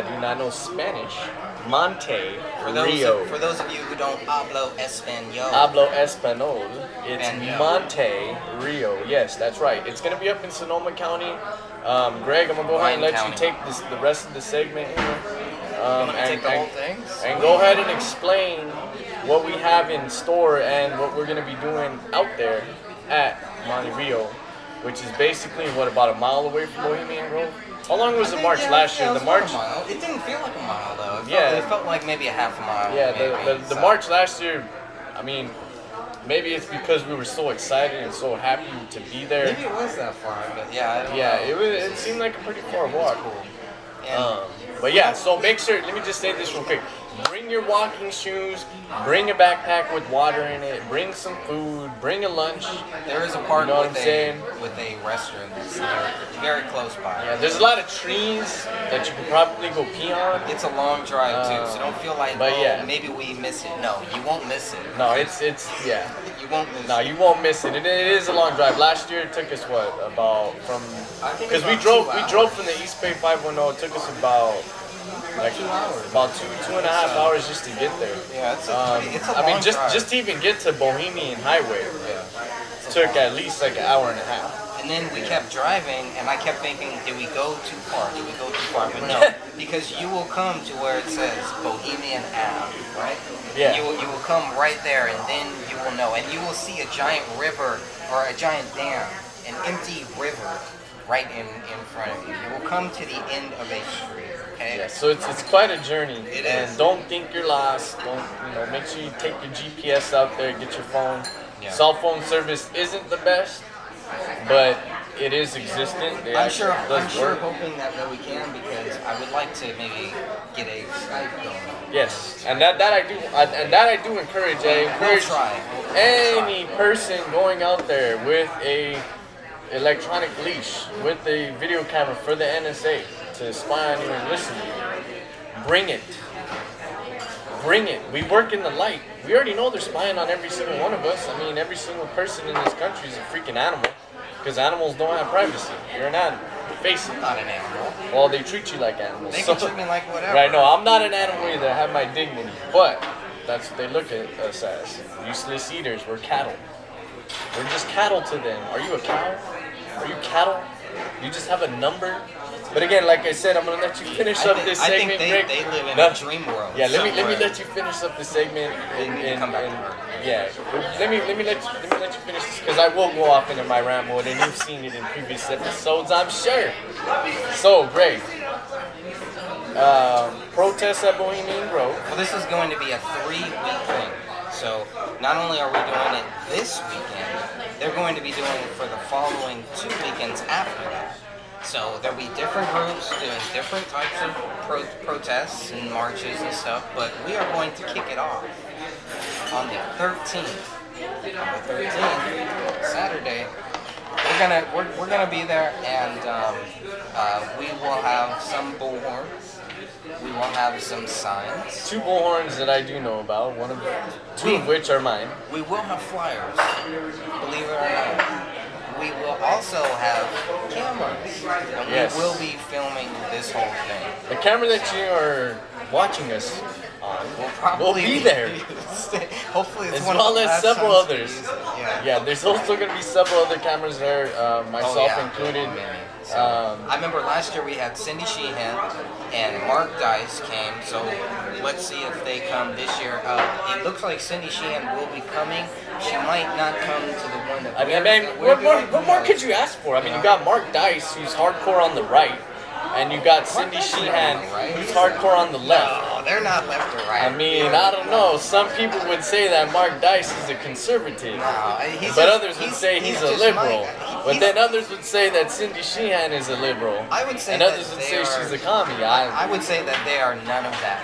that do not know Spanish, Monte For Rio. for those of you who don't hablo español. Hablo Espanol. It's Español. Monte Rio. Yes, that's right. It's gonna be up in Sonoma County. Greg, I'm gonna go ahead and let you take the rest of the segment here. You want me to take the whole thing? And go ahead and explain what we have in store and what we're gonna be doing out there at Monte Rio, which is basically about a mile away from Bohemian Grove. How long was the march last year? The march. It didn't feel like a mile though. It felt like maybe a half a mile. Yeah, the march last year. I mean, maybe it's because we were so excited and so happy to be there. Maybe it was that far, but yeah, I don't know. It seemed like a pretty far walk. Cool. But yeah, so make sure. Let me just say this real quick. Bring your walking shoes. Bring a backpack with water in it. Bring some food. Bring a lunch. There is a park You know what with I'm saying? a restroom that's very close by. Yeah, there's a lot of trees that you could probably go pee on. It's a long drive too, so don't feel like maybe we miss it. No, you won't miss it. No, it's yeah. You won't miss it. No, you won't miss it. It is a long drive. Last year it took us because we drove from the East Bay 510. It took us about 2 hours. About two and a half hours just to get there. Yeah, it's a long drive. just to even get to Bohemian Highway. Yeah. Took at least like an hour and a half. And then we kept driving, and I kept thinking, did we go too far? Did we go too far? But no, because you will come to where it says Bohemian Ave, right? Yeah. You will come right there, and then you will know. And you will see a giant river, or a giant dam, an empty river right in front of you. You will come to the end of a street, okay? Yeah, so it's quite a journey. It and is. Don't think you're lost. Make sure you take your GPS out there, get your phone. Yeah. Cell phone service isn't the best, but it is existent. I'm sure hoping that we can, because I would like to maybe get a Skype going. Yes, and that I do encourage. I encourage any person going out there with a electronic leash, with a video camera for the NSA to spy on you and listen to you. Bring it. Bring it. We work in the light. We already know they're spying on every single one of us. I mean, every single person in this country is a freaking animal, because animals don't have privacy. You're an animal. Face it. Not an animal. Well, they treat you like animals. They can treat me like whatever. Right, no, I'm not an animal either. I have my dignity. But that's what they look at us as. Useless eaters. We're cattle. We're just cattle to them. Are you a cow? Are you cattle? You just have a number? But again, like I said, I'm gonna let you finish up this segment. I think they live in a dream world. Yeah, let me let you finish up the segment. Yeah, let me let you finish this, because I will go off into my rant mode, and you've seen it in previous episodes, I'm sure. So, Greg, protests at Bohemian Grove. Well, this is going to be a 3-week thing. So not only are we doing it this weekend, they're going to be doing it for the following 2 weekends after that. So there'll be different groups doing different types of protests and marches and stuff, but we are going to kick it off on the 13th. On the 13th, Saturday, we're gonna be there, and we will have some bullhorns. We will have some signs. 2 bullhorns that I do know about. Two of which are mine. We will have flyers. Believe it or not. We will also have cameras, and we will be filming this whole thing. The camera that you are watching us on will be there. Hopefully it's as one well of the as several others. Yeah, there's also going to be several other cameras there, myself included. I remember last year we had Cindy Sheehan and Mark Dice came, so let's see if they come this year. It looks like Cindy Sheehan will be coming. She might not come to the one that what more could you ask for? I mean, you got Mark Dice, who's hardcore on the right, and you got Cindy Sheehan, who's hardcore on the left. No, they're not left or right. I mean, I don't know. Some people would say that Mark Dice is a conservative, but others would say he's a liberal. But then others would say that Cindy Sheehan is a liberal. I would say and others would say she's a commie. I would say that they are none of that.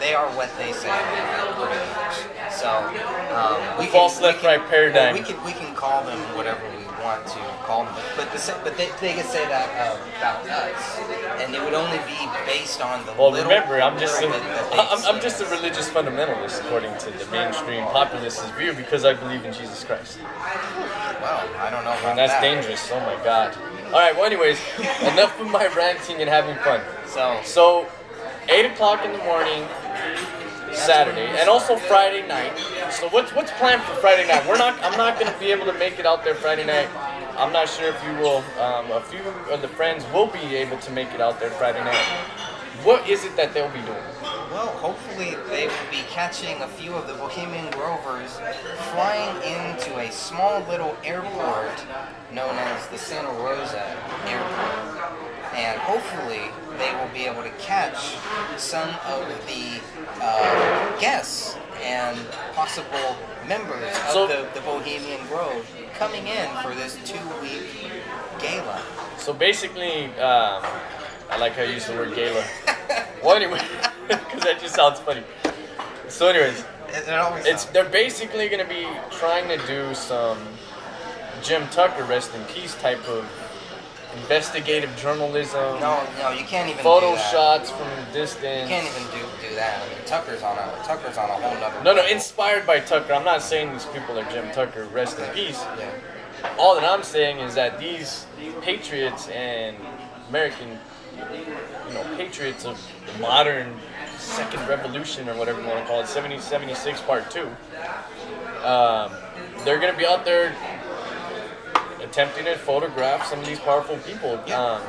They are what they say they are, pretty much. So false left-right paradigm. We can call them whatever we want to call them, but they could say that about us, and it would only be based on the. Well, remember, I'm just a religious fundamentalist according to the mainstream populist's view, because I believe in Jesus Christ. Well, I don't know about and that's that. dangerous. Oh my God. All right. Well, anyways, enough of my ranting and having fun. So 8 o'clock in the morning, Saturday, and also Friday night. So what's planned for Friday night? I'm not gonna be able to make it out there Friday night. I'm not sure if you will. A few of the friends will be able to make it out there Friday night. What is it that they'll be doing? Well, hopefully they will be catching a few of the Bohemian Grovers flying into a small little airport known as the Santa Rosa Airport. And hopefully they will be able to catch some of the guests and possible members of the Bohemian Grove coming in for this 2-week gala. So basically, I like how you use the word gala. Well, anyway, because that just sounds funny. So anyways, they're basically going to be trying to do some Jim Tucker, rest in peace, type of investigative journalism. No, you can't even photo do that. shots from a distance. You can't even do that. I mean, Tucker's on a whole nother. No, inspired by Tucker. I'm not saying these people are Jim Tucker, rest in peace. Yeah. All that I'm saying is that these patriots and American, patriots of the modern second revolution, or whatever you want to call it, 76 part 2, they're going to be out there attempting to photograph some of these powerful people. Yeah.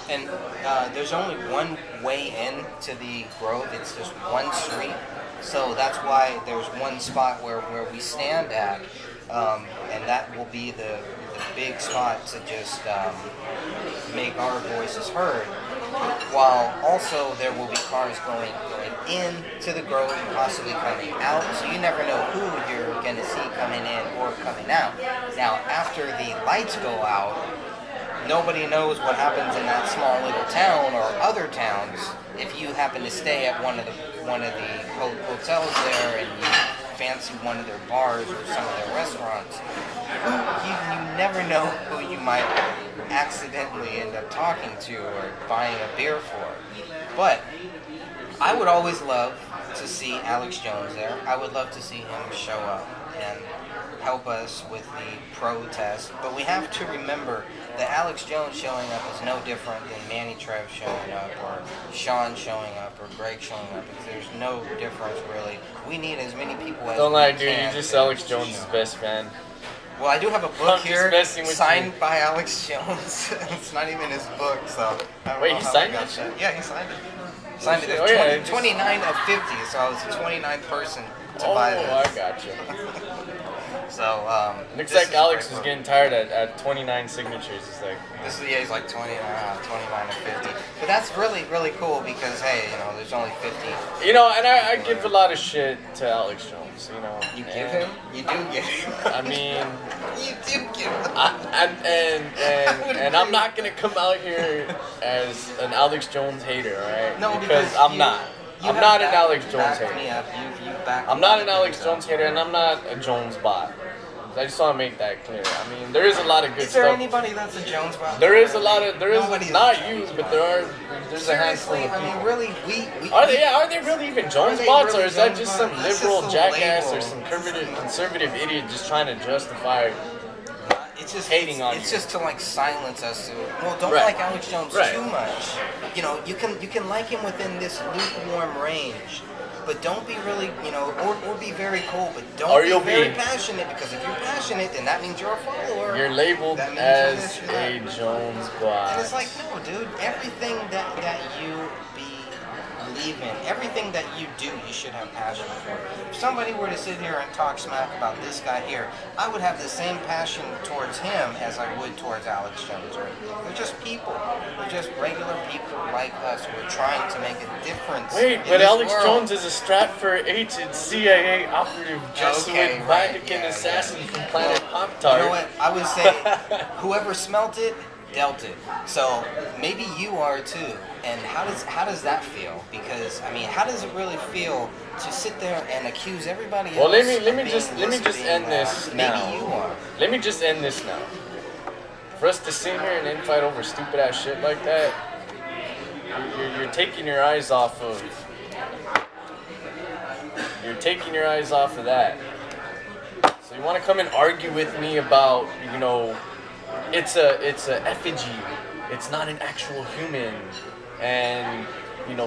And there's only one way in to the Grove. It's just one street. So that's why there's one spot where we stand at, and that will be the big spot to just make our voices heard. While also there will be cars going in to the Grove and possibly coming out, so you never know who you're going to see coming in or coming out. Now, after the lights go out, nobody knows what happens in that small little town or other towns. If you happen to stay at one of the hotels there and you fancy one of their bars or some of their restaurants, you never know who you might accidentally end up talking to or buying a beer for. But I would always love to see Alex Jones there. I would love to see him show up and help us with the protest. But we have to remember that Alex Jones showing up is no different than Manny Trev showing up or Sean showing up or Greg showing up. There's no difference really. We need as many people as Don't lie, we dude. can. You're just Alex Jones' best fan. Well, I do have a book here signed you. by Alex Jones. It's not even his book, so I don't Wait, know he how signed I got that that. Yeah, he signed it. Signed it. Oh, There's yeah, 29 of 50, so I was the 29th person to buy this. I got you. So, Looks this like Alex is a great getting tired at 29 signatures. It's like, he's like 29 of 50. But that's really, really cool because, hey, there's only 50. and I give a lot of shit to Alex Jones, You give him? You do give him. I mean, you do give him. and I'm not gonna come out here as an Alex Jones hater, alright? No, because I'm not. I'm not an Alex Jones hater. Me up. I'm not an Alex Jones hater, and I'm not a Jones bot. I just want to make that clear. I mean, there is a lot of good stuff. Is there anybody that's a Jones bot? There is a lot of. There's not a you, Jones but bot. there's a handful of people. I mean, really, we Are they really even Jones bots, or is that just some Jones liberal bots? jackass Label. or some conservative idiot just trying to justify? It's just hating on it's you. just to silence us. Don't Right. like Alex Jones Right. too much. You can like him within this lukewarm range, but don't be really or be very cold, but don't be very passionate, because if you're passionate, then that means you're a follower. You're labeled That means as you're this, a Jones bot. And it's like, no, dude. Everything that you believe in, everything that you do, you should have passion for. If somebody were to sit here and talk smack about this guy here, I would have the same passion towards him as I would towards Alex Jones. They're just people. They're just regular people like us who are trying to make a difference. Wait, in but this Alex world. Jones is a Stratford agent, CIA operative, Jesuit, right, Vatican yeah, assassin yeah. from Planet Pop-Tart. You know what? I would say whoever smelt it, dealt it. So maybe you are too. And how does that feel? Because I mean, how does it really feel to sit there and accuse everybody else? Well, let me of just being this, end being this that? now. Maybe you are. Let me just end this now. For us to sit here and then fight over stupid ass shit like that, you're taking your eyes off of. You're taking your eyes off of that. So you want to come and argue with me about, it's a effigy. It's not an actual human. And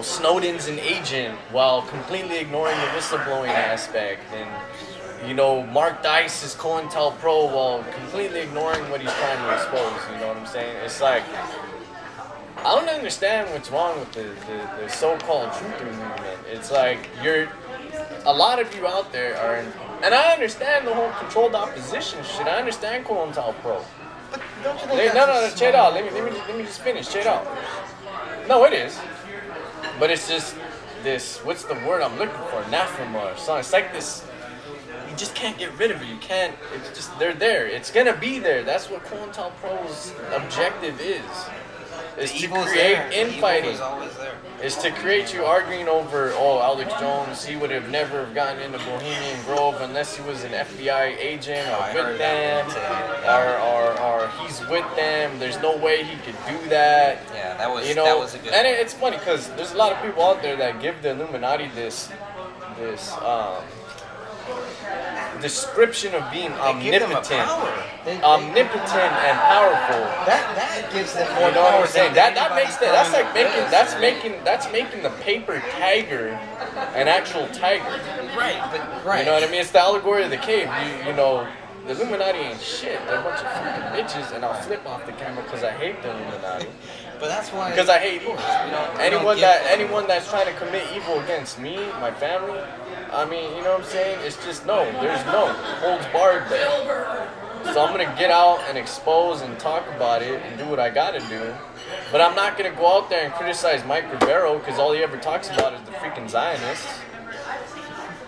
Snowden's an agent while completely ignoring the whistleblowing aspect, and Mark Dice is COINTELPRO while completely ignoring what he's trying to expose. You know what I'm saying? It's like, I don't understand what's wrong with the so-called truther movement. It's like a lot of you out there are and I understand the whole controlled opposition shit. I understand COINTELPRO. But don't you think No, check it out. Let me just finish. Check it out. No, it is. But it's just this, what's the word I'm looking for? Anathema or something. It's like this, you just can't get rid of it. You can't, it's just, they're there. It's gonna be there. That's what COINTELPRO's objective is to create infighting. Is to create you arguing over, Alex Jones, he would have never gotten into Bohemian Grove unless he was an FBI agent or with them, or he's with them. There's no way he could do that. Yeah, that was a good. And it's funny because there's a lot of people out there that give the Illuminati this description of being omnipotent and powerful. That gives them more. You know what I'm saying? That's making the paper tiger an actual tiger. Right. You know what I mean? It's the allegory of the cave. The Illuminati ain't shit. They're a bunch of fucking bitches, and I'll flip off the camera because I hate the Illuminati. But that's why. Because I hate evil. Anyone that's trying to commit evil against me, my family. I mean, you know what I'm saying? It's just there's no holds barred there. So I'm gonna get out and expose and talk about it and do what I gotta do. But I'm not gonna go out there and criticize Mike Rivero because all he ever talks about is the freaking Zionists.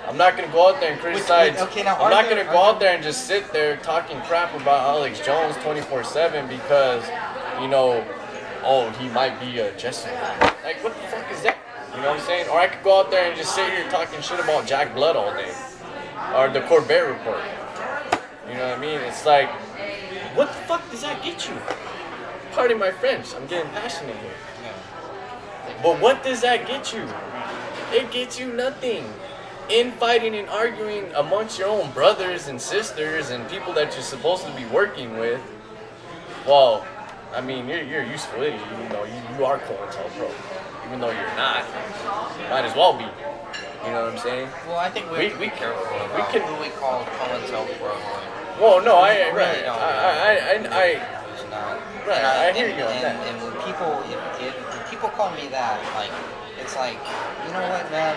I'm not gonna go out there and criticize. I'm not gonna go out there and just sit there talking crap about Alex Jones 24/7 because, he might be a Jesuit. Like, what the fuck is that? You know what I'm saying? Or I could go out there and just sit here talking shit about Jack Blood all day. Or the Corbett Report. You know what I mean? It's like, what the fuck does that get you? Pardon my French, I'm getting passionate here. But what does that get you? It gets you nothing. Infighting and arguing amongst your own brothers and sisters and people that you're supposed to be working with. Well, I mean, you're a useful idiot. You are COINTELPRO. Even though you're not, might as well be. You know what I'm saying? Well, I think we be careful about who we call COINTELPRO. Well, no, I hear you on that. And when people call me that, like, it's like, you know what, man?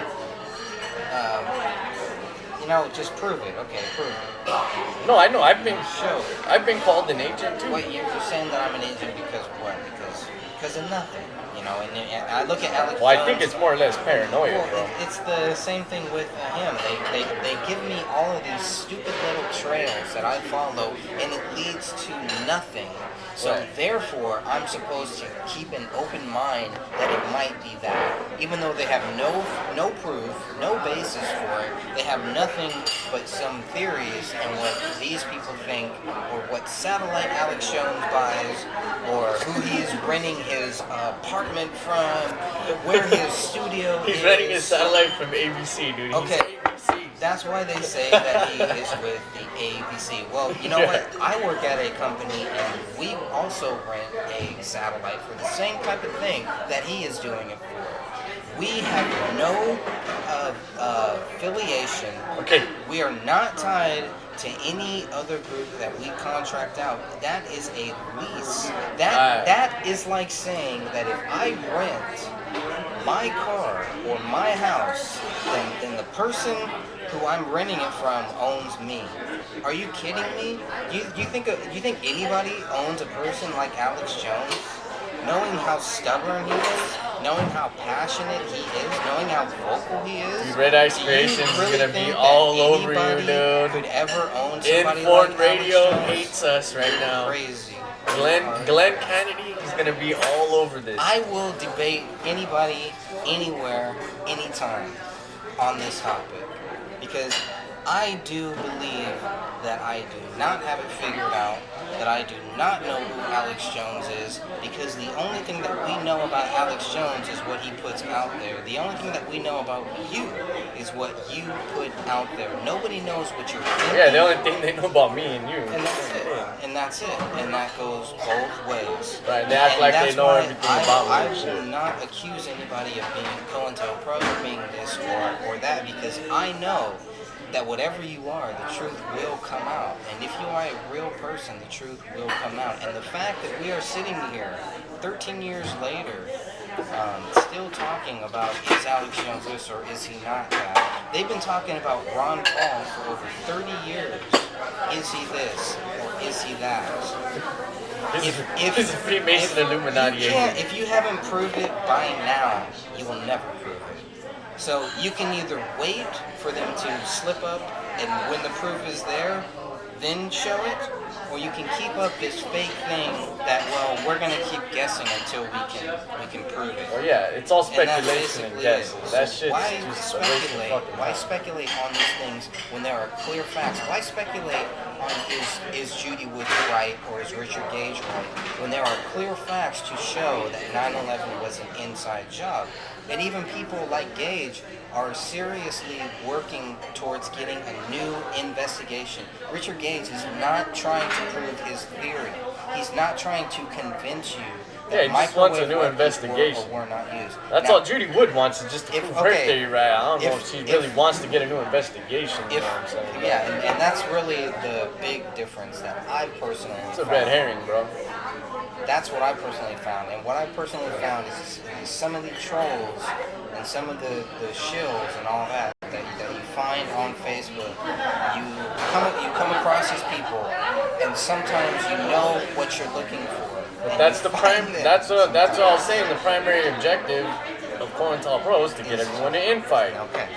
Just prove it. Okay, prove it. No, I know. I've been called an agent too. Wait, you're saying that I'm an agent because what? Because of nothing. And I look at Alex Jones. I think it's more or less paranoia, bro. It's the same thing with him. They give me all of these stupid little trails that I follow, and it leads to nothing. So therefore, I'm supposed to keep an open mind that it might be that, even though they have no proof, no basis for it. They have nothing but some theories and what these people think, or what satellite Alex Jones buys, or who he's renting his apartment from, where his studio is. He's renting his satellite from ABC, dude. Okay. That's why they say that he is with the ABC. Well, you know what? I work at a company, and we also rent a satellite for the same type of thing that he is doing it for. We have no affiliation. Okay. We are not tied to any other group that we contract out. That is a lease. That is like saying that if I rent my car or my house, then the person who I'm renting it from owns me. Are you kidding me? Do you think anybody owns a person like Alex Jones? Knowing how stubborn he is, knowing how passionate he is, knowing how vocal he is. Dude, Red Ice Creation is gonna be all over you, dude. Could ever own somebody Informed like Radio Alex Jones? hates us right now. Crazy. Glenn Kennedy is gonna be all over this. I will debate anybody, anywhere, anytime on this topic, because I do believe that I do not have it figured out. that I do not know who Alex Jones is, because the only thing that we know about Alex Jones is what he puts out there. The only thing that we know about you is what you put out there. Nobody knows what you're thinking. Yeah, the only thing they know about me and you. And that's it. And that's it. And that goes both ways. Right, they act like they know everything about me. I will not accuse anybody of being COINTELPRO or being this or that, because I know that whatever you are, the truth will come out. And if you are a real person, the truth will come out. And the fact that we are sitting here 13 years later, still talking about is Alex Jones this or is he not that? They've been talking about Ron Paul for over 30 years. Is he this or is he that? He's a Freemason Illuminati agent. If you haven't proved it by now, you will never prove it. So you can either wait for them to slip up and when the proof is there, then show it, or you can keep up this fake thing that, well, we're gonna keep guessing until we can prove it. Well, yeah, it's all speculation and guessing. That shit's why just a waste of fucking why time. speculate on these things when there are clear facts? Why speculate on is Judy Woods right or is Richard Gage right when there are clear facts to show that 9/11 was an inside job? And even people like Gage are seriously working towards getting a new investigation. Richard Gage is not trying to prove his theory. He's not trying to convince you that Yeah, he just wants a new microwave investigation. were not used. That's Now, all Judy Wood wants, is just to prove her theory right. I don't know if she really wants to get a new investigation. You know what I'm saying? Yeah, and that's really the big difference that I personally It's a red herring, bro. That's what I personally found. And what I personally found is some of the trolls and some of the shills and all that you find on Facebook. You come across these people, and sometimes you know what you're looking for. But that's the that's what I was saying. The primary objective of COINTELPRO is to get everyone to infight. Okay.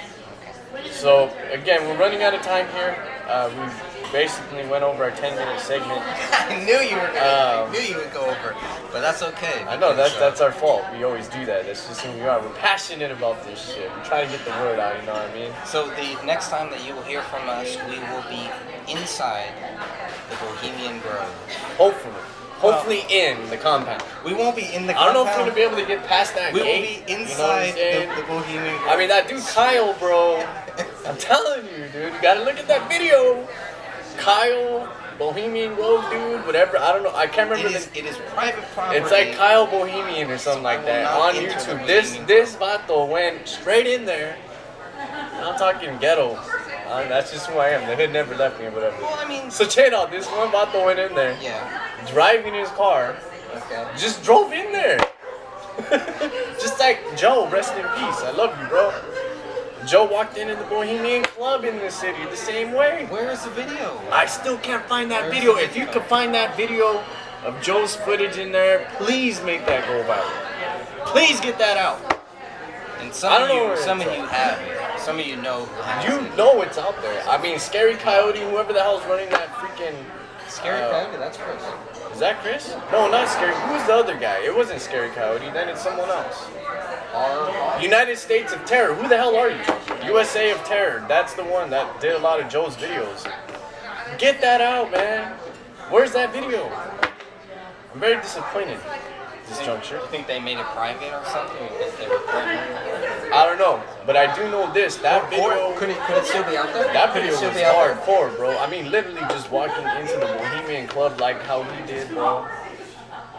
So again, we're running out of time here. We basically went over our 10-minute segment. I knew you would go over, but that's okay. I know that's our fault. We always do that. That's just who we are. We're passionate about this shit. We try to get the word out. You know what I mean? So the next time that you will hear from us, we will be inside the Bohemian Grove. Hopefully in the compound. We won't be in the compound. I don't know if we're gonna be able to get past that we gate. We will be inside the Bohemian Grove. I mean, that dude Kyle, bro. I'm telling you, dude. You gotta look at that video. Kyle, Bohemian Grove, dude. Whatever. I don't know. I can't remember. It is private property. It's like Kyle Bohemian or something like that on YouTube. This vato went straight in there. I'm talking ghetto. That's just who I am. The hood never left me or whatever. Well, I mean, so check it out. This one vato went in there. Yeah. Driving his car. Okay. Just drove in there. Just like Joe, rest in peace. I love you, bro. Joe walked into the Bohemian Club in the city the same way. Where is the video? I still can't find that video. If you could find that video of Joe's footage in there, please make that go viral. Please get that out. And some of you have it. Some of you know who has it. You know it's out there. I mean, Scary Coyote, whoever the hell's running that freaking... Scary Coyote? That's Chris. Is that Chris? No, not Scary. Who's the other guy? It wasn't Scary Coyote. Then it's someone else. United States of Terror. Who the hell are you? USA of Terror. That's the one that did a lot of Joe's videos. Get that out, man. Where's that video? I'm very disappointed at this juncture. You think they made it private or something? You think they recorded it? I don't know, but I do know this. That video... Could it still be out there? That video was hardcore, bro. I mean, literally just walking into the Bohemian Club like how he did, bro.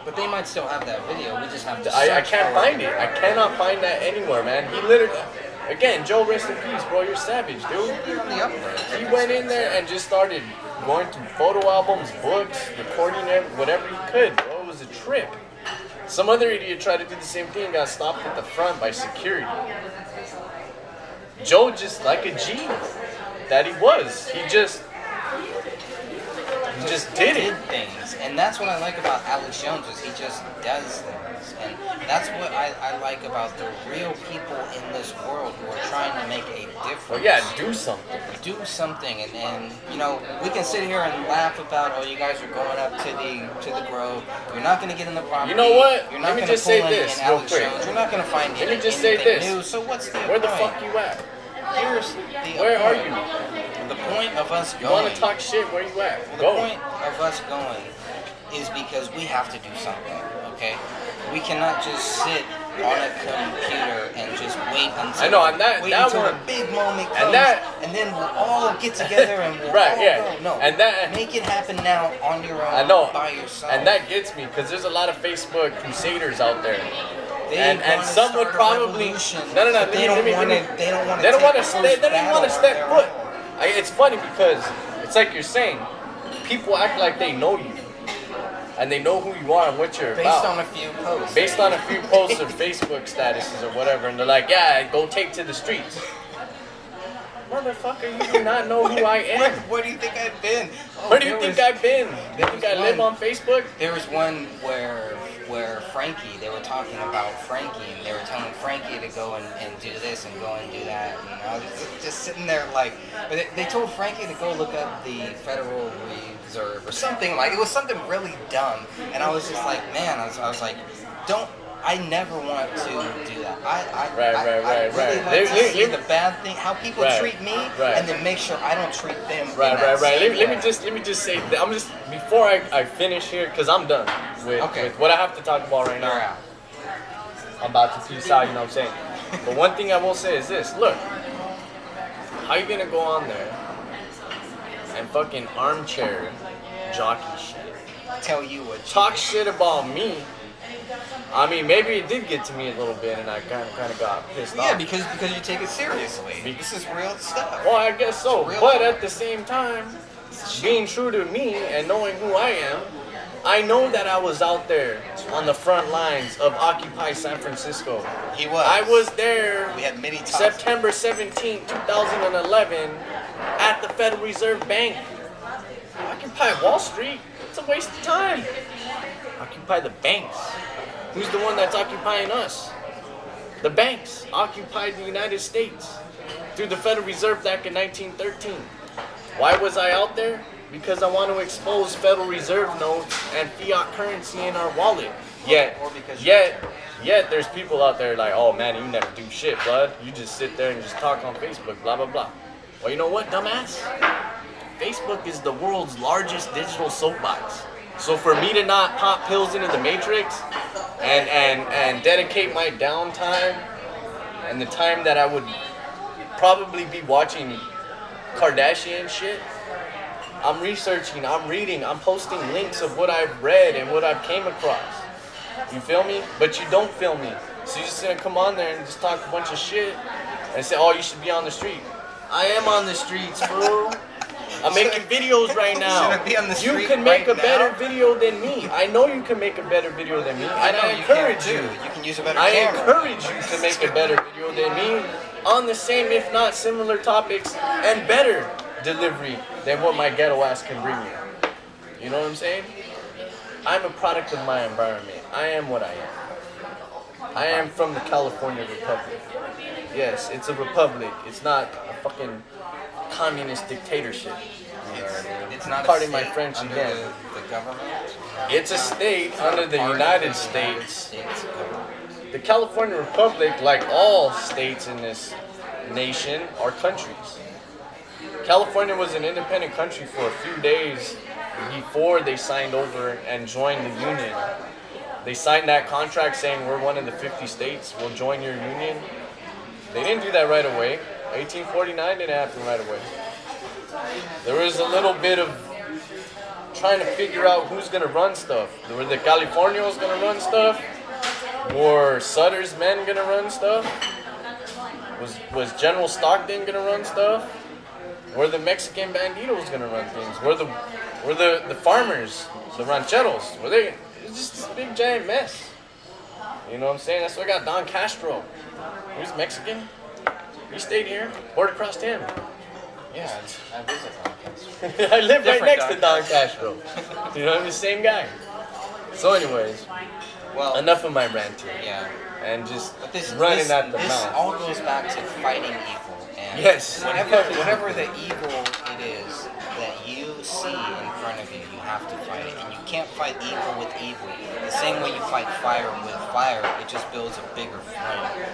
But they might still have that video. We just have to I can't find it. I cannot find that anywhere, man. He literally... Again, Joe, rest in peace, bro. You're savage, dude. He went in there and just started going through photo albums, books, recording whatever he could, bro. It was a trip. Some other idiot tried to do the same thing and got stopped at the front by security. Joe just like a G that he was. He just did things. And that's what I like about Alex Jones is he just does things. And that's what I like about the real people in this world who are trying to make a difference. Well, yeah, do something. Do something. And you know, we can sit here and laugh about, oh, you guys are going up to the Grove. You're not going to get in the property. You know what? You're not Let me just say this real quick. You're not going to find Let me just say this. new. So what's the Where the point? fuck you at? Here's the Where are point. you? The point of us You going. want to talk shit? Where you at? The Go. point of us going is because we have to do something. Okay, we cannot just sit on a computer and just wait until I know, and that until one, the big moment comes, and then we'll all get together and we'll right, all yeah. go. No, and that make it happen now on your own. I know, by yourself. and that gets me because there's a lot of Facebook crusaders out there. They And some would probably no. They don't want to. They don't want to. They don't want to step. step. They don't want to step foot. It's funny because it's like you're saying, people act like they know you, and they know who you are and what you're Based about. on a few posts. Based on a few posts or Facebook statuses or whatever, and they're like, yeah, go take to the streets. Motherfucker, you do not know who I am. Where do you think I've been? Where do you think I've been? Do you think I live on Facebook? There was one where Frankie, they were talking about Frankie, and they were telling Frankie to go and do this and go and do that, and I was just sitting there like, they told Frankie to go look up the Federal Reserve or something, like, it was something really dumb, and I was just like, man, I was like, I never want to do that. I really like to see the bad thing, how people treat me, and then make sure I don't treat them. Right. Let me just say, I'm just before I finish here, because I'm done with what I have to talk about right now. I'm about to peace out, you know what I'm saying? But one thing I will say is this: look, how you gonna go on there and fucking armchair jockey shit? Tell you what. Talk shit about me. I mean, maybe it did get to me a little bit, and I kind of got pissed off. Yeah, because you take it seriously. This is real stuff. Well, I guess so. But at the same time, being true to me and knowing who I am, I know that I was out there on the front lines of Occupy San Francisco. He was. I was there. We had many times. September 17, 2011, at the Federal Reserve Bank. Occupy Wall Street. It's a waste of time. Occupy the banks. Who's the one that's occupying us? The banks occupied the United States through the Federal Reserve back in 1913. Why was I out there? Because I want to expose Federal Reserve notes and fiat currency in our wallet. Yet there's people out there like, oh man, you never do shit, bud. You just sit there and just talk on Facebook, blah, blah, blah. Well, you know what, dumbass? Facebook is the world's largest digital soapbox. So for me to not pop pills into the Matrix and dedicate my downtime and the time that I would probably be watching Kardashian shit, I'm researching, I'm reading, I'm posting links of what I've read and what I've came across. You feel me? But you don't feel me. So you're just gonna come on there and just talk a bunch of shit and say, oh, you should be on the street. I am on the streets, fool. I'm making videos right now. You can make a better video than me. I know you can make a better video than me, and I encourage you. You can use a better I camera. encourage you to make a better video than me on the same, if not similar topics, and better delivery than what my ghetto ass can bring you. You know what I'm saying? I'm a product of my environment. I am what I am. I am from the California Republic. Yes, it's a republic. It's not a fucking communist dictatorship. It's not Pardon a my state French under again. the government. It's a state under the United States. Government. The California Republic, like all states in this nation, are countries. California was an independent country for a few days before they signed over and joined the Union. They signed that contract saying we're one of the 50 states, we'll join your union. They didn't do that right away. 1849 didn't happen right away. There was a little bit of trying to figure out who's going to run stuff. Were the Californios going to run stuff? Were Sutter's men going to run stuff? Was General Stockton going to run stuff? Were the Mexican banditos going to run things? Were the farmers, the rancheros, were they? It was just this big giant mess. You know what I'm saying? That's why I got Don Castro. He's Mexican. He stayed here, poured across him. Yeah, I visit Don Castro. I live right Different next to Don Don Castro. You know, I'm the same guy. So anyways, well, enough of my rant here. Yeah. And just this at the this mouth. all goes back to fighting evil. And yes. Whatever the evil it is that you see in front of you, you have to fight it. And you can't fight evil with evil. The same way you fight fire with fire, it just builds a bigger flame.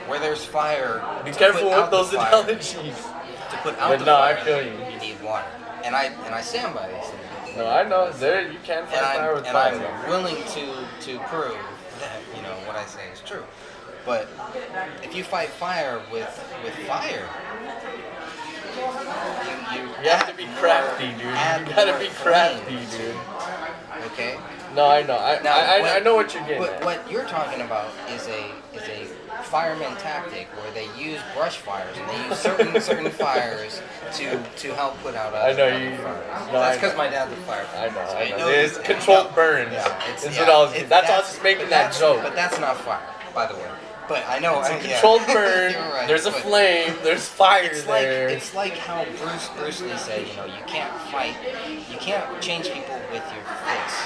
Where there's fire, be careful with those fire, analogies. To put out But the no, I fire, feel you. you need water. And I stand by these things. No, I know. There, you can fight fire with fire. I'm willing to prove that what I say is true. But if you fight fire with fire, you have to be crafty, dude. You gotta be crafty, dude. Okay. No, I know. I know what you're getting at. What you're talking about is a fireman tactic where they use brush fires and they use certain fires to help put out other fires. No, that's because my dad's a firefighter. I know. It's controlled burns. Yeah, that's I was just making that joke. But that's not fire, by the way. But I know it's a controlled burn. Right, there's a flame. There's fire there. It's like how Bruce Lee said, you can't fight. You can't change people with your fists.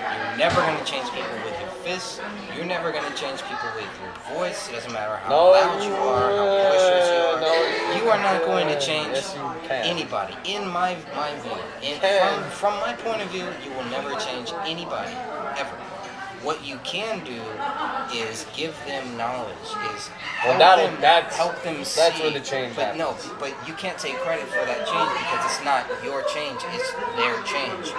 You're never going to change people with your fists. You're never going to change people with your voice. It doesn't matter how loud you are, how boisterous you are. You are not going to change anybody. In my view, from my point of view, you will never change anybody, ever. What you can do is give them knowledge, is help them see. That's where the change happens. But you can't take credit for that change because it's not your change, it's their change.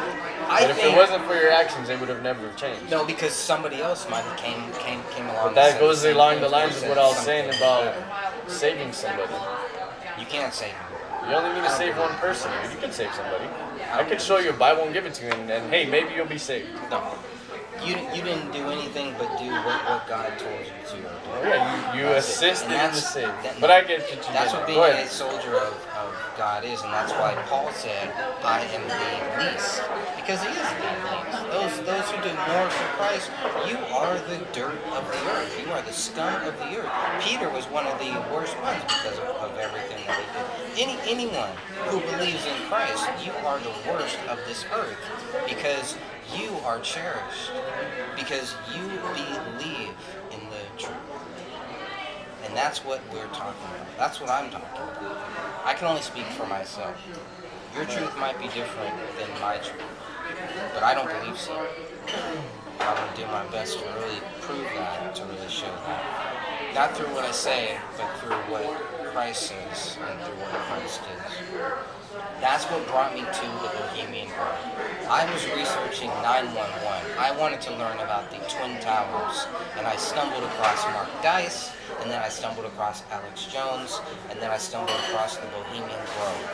But if it wasn't for your actions, they would have never changed. No, because somebody else might have came along. But that goes along the lines of what I was saying about saving somebody. You can't save them. You only need to save one person. You can save somebody. I could show you a Bible and give it to you, and hey, maybe you'll be saved. No. You didn't do anything but do what God told you to do. Yeah, you assisted in the save. But I get what you That's what being a soldier of God is, and that's why Paul said, I am the least. Because he is the least. Those who do more for Christ, you are the dirt of the earth. You are the scum of the earth. Peter was one of the worst ones because of everything that he did. Anyone who believes in Christ, you are the worst of this earth because you are cherished, because you believe in the truth. And that's what we're talking about. That's what I'm talking about. I can only speak for myself. Your truth might be different than my truth, but I don't believe so. I'm going to do my best to really prove that, to really show that. Not through what I say, but through what Christ says and through what Christ is. That's what brought me to the Bohemian Club. I was researching 911. I wanted to learn about the Twin Towers, and I stumbled across Mark Dice, and then I stumbled across Alex Jones, and then I stumbled across the Bohemian Grove.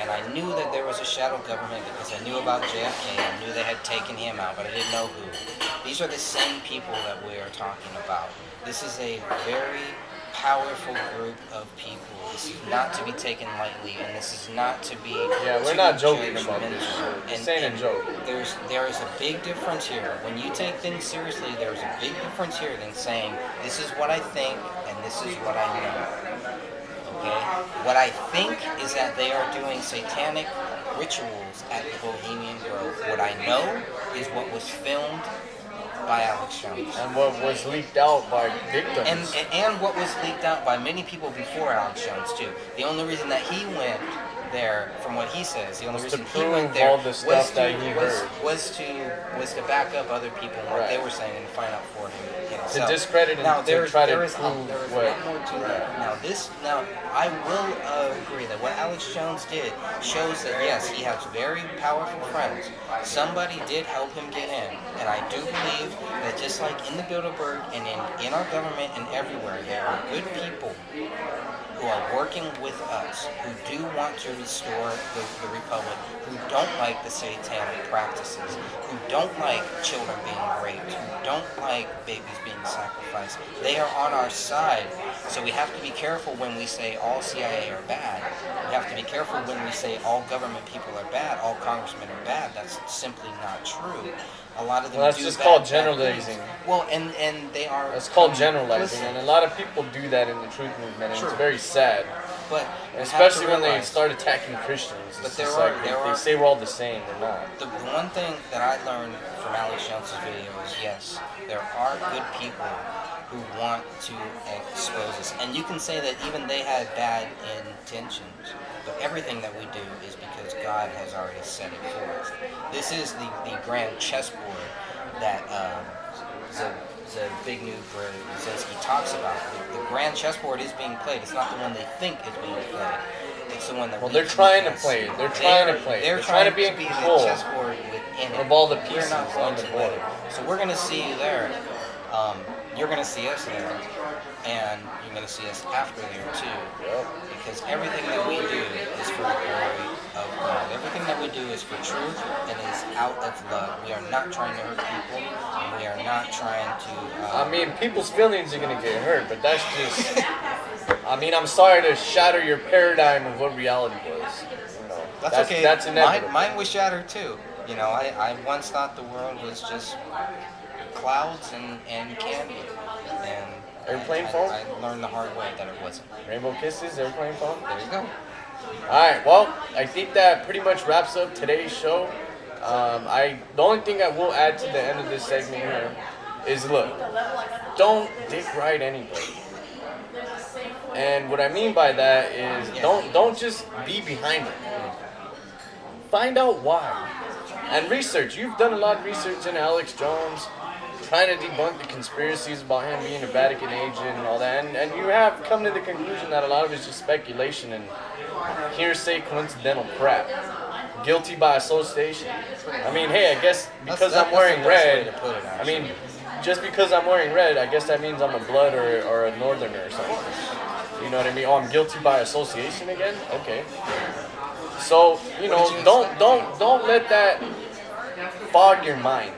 And I knew that there was a shadow government because I knew about JFK. I knew they had taken him out, but I didn't know who. These are the same people that we are talking about. This is a very powerful group of people. This is not to be taken lightly, and this is not to be. Yeah, we're not joking about this. This ain't a joke. There is a big difference here. When you take things seriously, there's a big difference here than saying this is what I think and this is what I know. Okay? What I think is that they are doing satanic rituals at the Bohemian Grove. What I know is what was filmed by Alex Jones. And what was leaked out by victims. And what was leaked out by many people before Alex Jones, too. The only reason that he went there, from what he says, the only reason he went there all the stuff that he heard. was to back up other people and what they were saying and find out for him. To discredit and to try to prove what. A lot more to that. Now I will agree that what Alex Jones did shows that yes, he has very powerful friends. Somebody did help him get in, and I do believe that just like in the Bilderberg and in our government and everywhere, there are good people who are working with us, who do want to restore the Republic, who don't like the satanic practices, who don't like children being raped, who don't like babies being sacrificed. They are on our side. So we have to be careful when we say all CIA are bad. We have to be careful when we say all government people are bad, all congressmen are bad. That's simply not true. A lot of them that's do just bad, called bad generalizing. things. Well, and they are. It's called generalizing, and a lot of people do that in the truth movement, and it's very sad. But especially when they start attacking Christians. But they say we're all the same. They're not. The one thing that I learned from Alex Jones' video is yes, there are good people who want to expose us, and you can say that even they had bad intentions. But everything that we do is because God has already set it forth. This is the grand chessboard that Zbigniew Brzezinski talks about. The grand chessboard is being played. It's not the one they think is being played. It's the one that Well, they're trying to play it. They're trying to play it. They're trying to be in the control chessboard within it. of all the We're pieces not going on the to board. let it. So we're going to see you there. You're going to see us there. And you're going to see us after there too. Yep. Because everything that we do is for the glory of God. Everything that we do is for truth and is out of love. We are not trying to hurt people. And we are not trying to... I mean, people's feelings are going to get hurt, but that's just... I mean, I'm sorry to shatter your paradigm of what reality was. You know, that's okay. That's inevitable. Mine was shattered too. You know, I once thought the world was just clouds and candy. And airplane phone? I learned the hard way that it wasn't. Rainbow kisses, airplane phone? There you go. Alright, well, I think that pretty much wraps up today's show. The only thing I will add to the end of this segment here is, look, don't dick ride anybody. And what I mean by that is don't just be behind it. Find out why. And research. You've done a lot of research into Alex Jones, trying to debunk the conspiracies about him being a Vatican agent and all that. And you have come to the conclusion that a lot of it's just speculation and hearsay, coincidental crap. Guilty by association. I mean, hey, I guess because I'm wearing red, I mean, just because I'm wearing red, I guess that means I'm a blood or a northerner or something. You know what I mean? Oh, I'm guilty by association again? Okay. So, you know, don't let that fog your mind.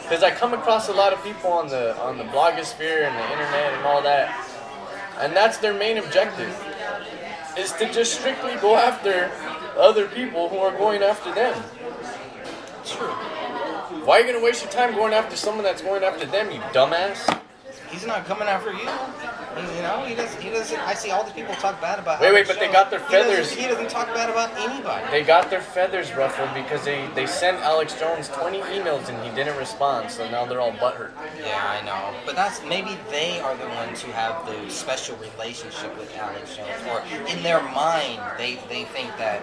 Because I come across a lot of people on the blogosphere and the internet and all that, and that's their main objective, is to just strictly go after other people who are going after them. True. Why are you going to waste your time going after someone that's going after them, you dumbass? He's not coming after you. You know, he doesn't. I see all the people talk bad about. Wait, but they got their feathers. He doesn't talk bad about anybody. They got their feathers ruffled because they sent Alex Jones 20 emails and he didn't respond, so now they're all butthurt. Yeah, I know. But maybe they are the ones who have the special relationship with Alex Jones, or in their mind they think that,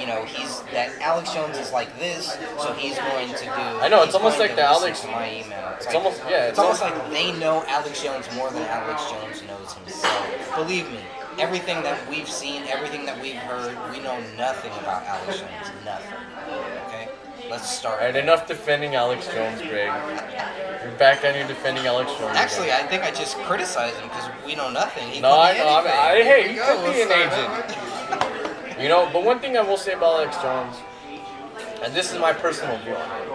you know, that Alex Jones is like this, so he's going to do. I know, it's almost like the Alex. To my email. It's almost like they know Alex Jones more than Alex Jones knows himself. Believe me, everything that we've seen, everything that we've heard, we know nothing about Alex Jones. Nothing. Okay? Let's start. Alright, enough defending Alex Jones, Greg. You're back on your defending Alex Jones. Actually, I think I just criticized him because we know nothing. He Hey, he could be an agent. You know, but one thing I will say about Alex Jones, and this is my personal view on it.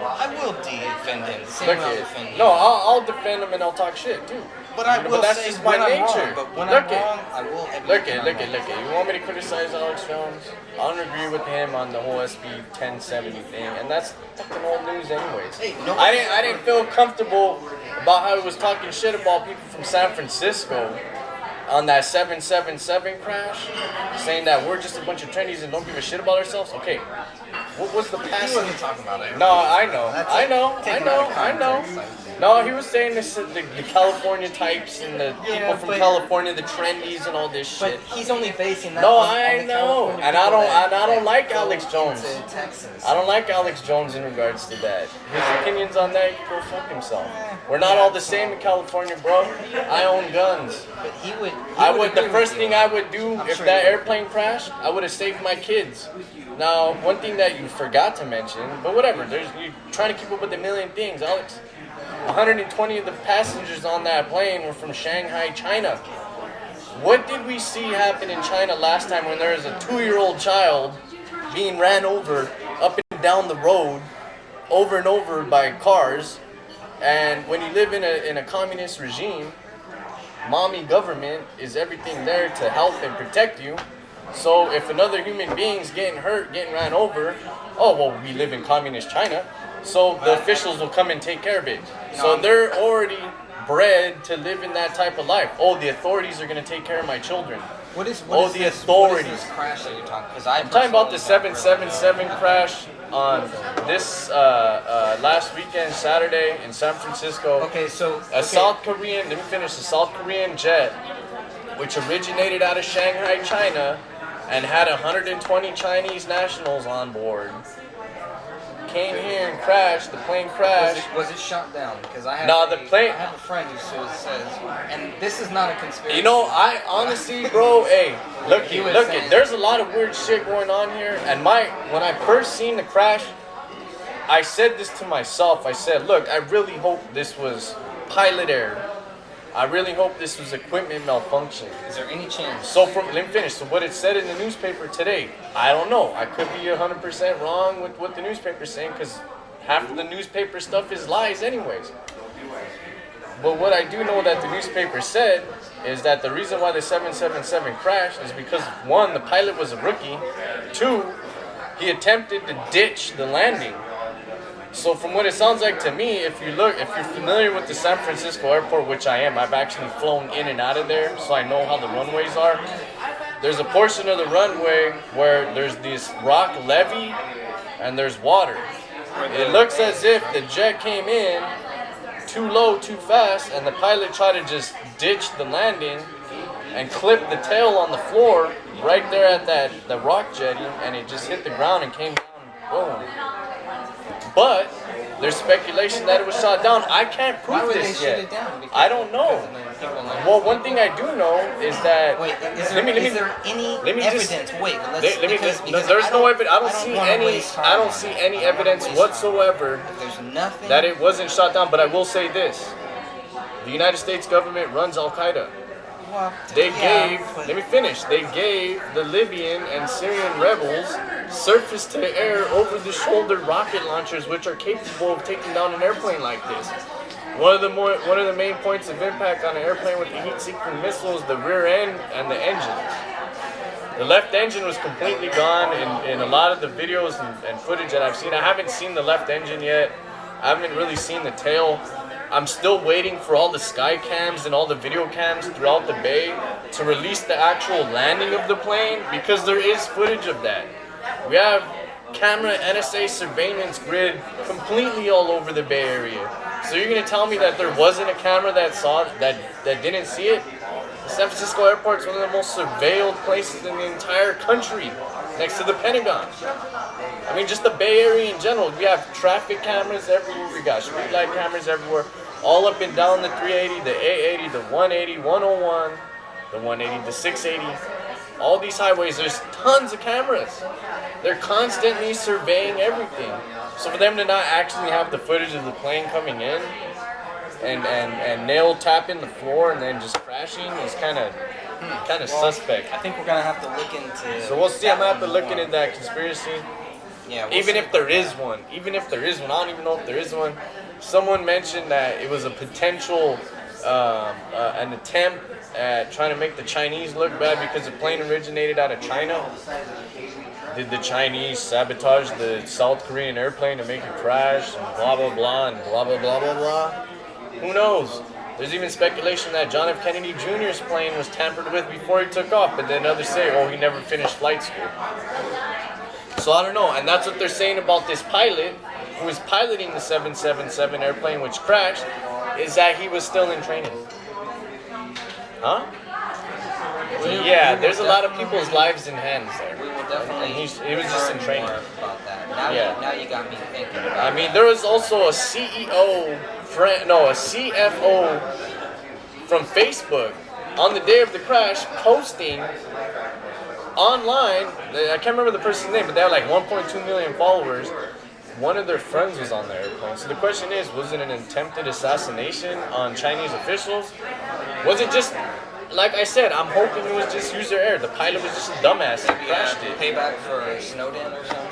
I will defend him. The same way I'll defend you. No, I'll defend him and I'll talk shit too. But I will that's say just my nature. But when I'm wrong, I will admit Look it. You want me to criticize Alex Jones? I don't agree with him on the whole SB 1070 thing, and that's fucking old news anyways. Hey, I didn't feel comfortable about how he was talking shit about people from San Francisco on that 777 crash, saying that we're just a bunch of trendies and don't give a shit about ourselves. Okay, what was the past? He wasn't talking about it. No, I know. No, he was saying this, the California types and the people from California, the trendies and all this shit. But he's only basing that. No, on I the know, California and I don't like Alex Jones. Texas. I don't like Alex Jones in regards to that. His opinions on that, he can go fuck himself. We're not all the same in California, bro. I own guns. But he would. The first thing I would do if that airplane crashed, I would have saved my kids. Now, one thing that you forgot to mention, but whatever, you're trying to keep up with a million things, Alex. 120 of the passengers on that plane were from Shanghai, China. What did we see happen in China last time when there was a 2-year-old child being ran over up and down the road over and over by cars? And when you live in a communist regime, mommy government is everything there to help and protect you. So if another human being's getting hurt, getting ran over, oh, well, we live in communist China, so the officials will come and take care of it. So they're already bred to live in that type of life. Oh, the authorities are going to take care of my children. What is authorities. What is this crash that you're talking about? I'm talking about the 777 crash on this last weekend, Saturday, in San Francisco. Okay, so... South Korean, let me finish, a South Korean jet, which originated out of Shanghai, China, and had 120 Chinese nationals on board, came here and crashed. The plane crashed. Was it shot down? Because I have I have a friend who says, and this is not a conspiracy. You know, I honestly, bro, hey, look, there's a lot of weird shit going on here. And when I first seen the crash, I said this to myself. I said, look, I really hope this was pilot error. I really hope this was equipment malfunction. Is there any chance? So let me finish. So what it said in the newspaper today, I don't know. I could be 100% wrong with what the newspaper's saying because half of the newspaper stuff is lies anyways. But what I do know that the newspaper said is that the reason why the 777 crashed is because, one, the pilot was a rookie. Two, he attempted to ditch the landing. So from what it sounds like to me, if you're familiar with the San Francisco airport, which I am, I've actually flown in and out of there, so I know how the runways are. There's a portion of the runway where there's this rock levee and there's water. It looks as if the jet came in too low, too fast, and the pilot tried to just ditch the landing and clip the tail on the floor right there at the rock jetty, and it just hit the ground and came down, boom. But there's speculation that it was shot down. I can't prove this yet. I don't know. Well, one thing I do know is that. Wait, is there any evidence? Because there's no evidence. I don't see any evidence whatsoever. There's nothing that it wasn't shot down. But I will say this: the United States government runs Al Qaeda. Let me finish. They gave the Libyan and Syrian rebels surface-to-air, over-the-shoulder rocket launchers, which are capable of taking down an airplane like this. One of the main points of impact on an airplane with the heat-seeking missile is the rear end and the engine. The left engine was completely gone in a lot of the videos and footage that I've seen. I haven't seen the left engine yet. I haven't really seen the tail. I'm still waiting for all the sky cams and all the video cams throughout the bay to release the actual landing of the plane, because there is footage of that. We have camera NSA surveillance grid completely all over the Bay Area. So you're gonna tell me that there wasn't a camera that didn't see it? The San Francisco airport is one of the most surveilled places in the entire country, next to the Pentagon. I mean, just the Bay Area in general. We have traffic cameras everywhere. We got street light cameras everywhere, all up and down the 380, the 880, the 180, 101, the 180, the 680. All these highways, there's tons of cameras. They're constantly surveying everything. So for them to not actually have the footage of the plane coming in and nail tapping the floor and then just crashing is kind of suspect. I think we're gonna have to look into. So we'll see. I'm gonna have to look into that conspiracy. Yeah. Even if there is one, I don't even know if there is one. Someone mentioned that it was a potential, an attempt at trying to make the Chinese look bad because the plane originated out of China. Did the Chinese sabotage the South Korean airplane to make it crash and blah blah blah and blah blah blah blah blah? Who knows? There's even speculation that John F. Kennedy Jr.'s plane was tampered with before he took off, but then others say, oh, he never finished flight school. So I don't know, and that's what they're saying about this pilot who was piloting the 777 airplane which crashed, is that he was still in training. Huh? Yeah, there's a lot of people's lives in hands there. We will definitely. He was just in training. About that. Now you got me thinking. I mean, there was also a CFO from Facebook on the day of the crash posting online. I can't remember the person's name, but they had like 1.2 million followers. One of their friends was on the airplane. So the question is, was it an attempted assassination on Chinese officials? Was it just, like I said, I'm hoping it was just user error. The pilot was just a dumbass and crashed it. Payback for Snowden or something?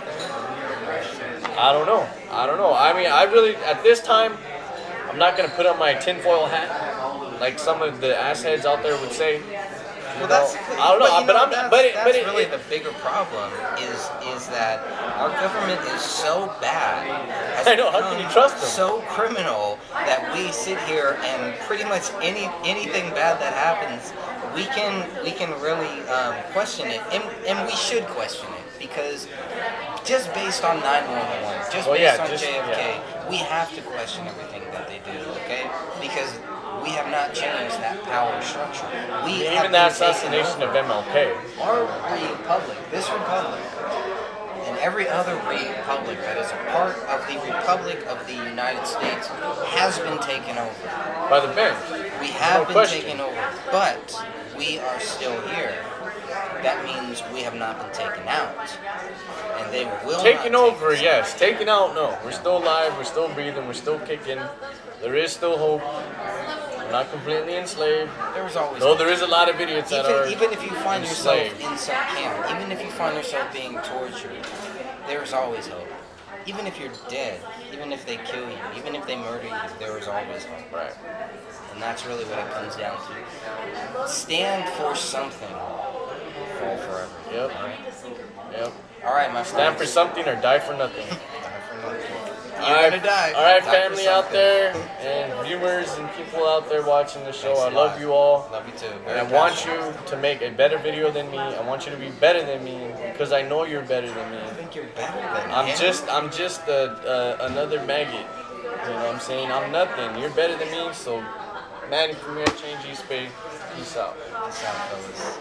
I don't know. I mean, I really, at this time, I'm not going to put on my tinfoil hat like some of the assheads out there would say. Well, that's. I don't know, That's really the bigger problem is that our government is so bad. I know. How can you trust them? So criminal that we sit here and pretty much anything bad that happens, we can really question it, and we should question it, because just based on 911, based on JFK, we have to question everything that they do. Okay, because we have not changed that power structure. Even the assassination of MLK. Our republic, this republic, and every other republic that is a part of the Republic of the United States has been taken over. By the bench. We have No been question. taken over, but we are still here. That means we have not been taken out. And they will Taken not over, take us yes. Taken out, no. We're still alive. We're still breathing. We're still kicking. There is still hope. We're not completely enslaved. There was always No, hope. there is a lot of idiots that are Even if you find yourself enslaved. in some camp, even if you find yourself being tortured, there's always hope. Even if you're dead, even if they kill you, even if they murder you, there is always hope. Right. And that's really what it comes down to. Stand for something. Fall forever. Yep. Alright? Yep. Alright, my Stand for friends. something or die for nothing. Die for nothing. You're Alright, gonna die. alright, Die for family out something. there and viewers and people out there watching the show. Thanks a I love lot. you all. Love you too. And Very I want passionate. you to make a better video than me. I want you to be better than me because I know you're better than me. I think you're better than me. I'm just another maggot. You know what I'm saying? I'm nothing. You're better than me, so man, if we're gonna change you, space, peace out. Peace out, fellas.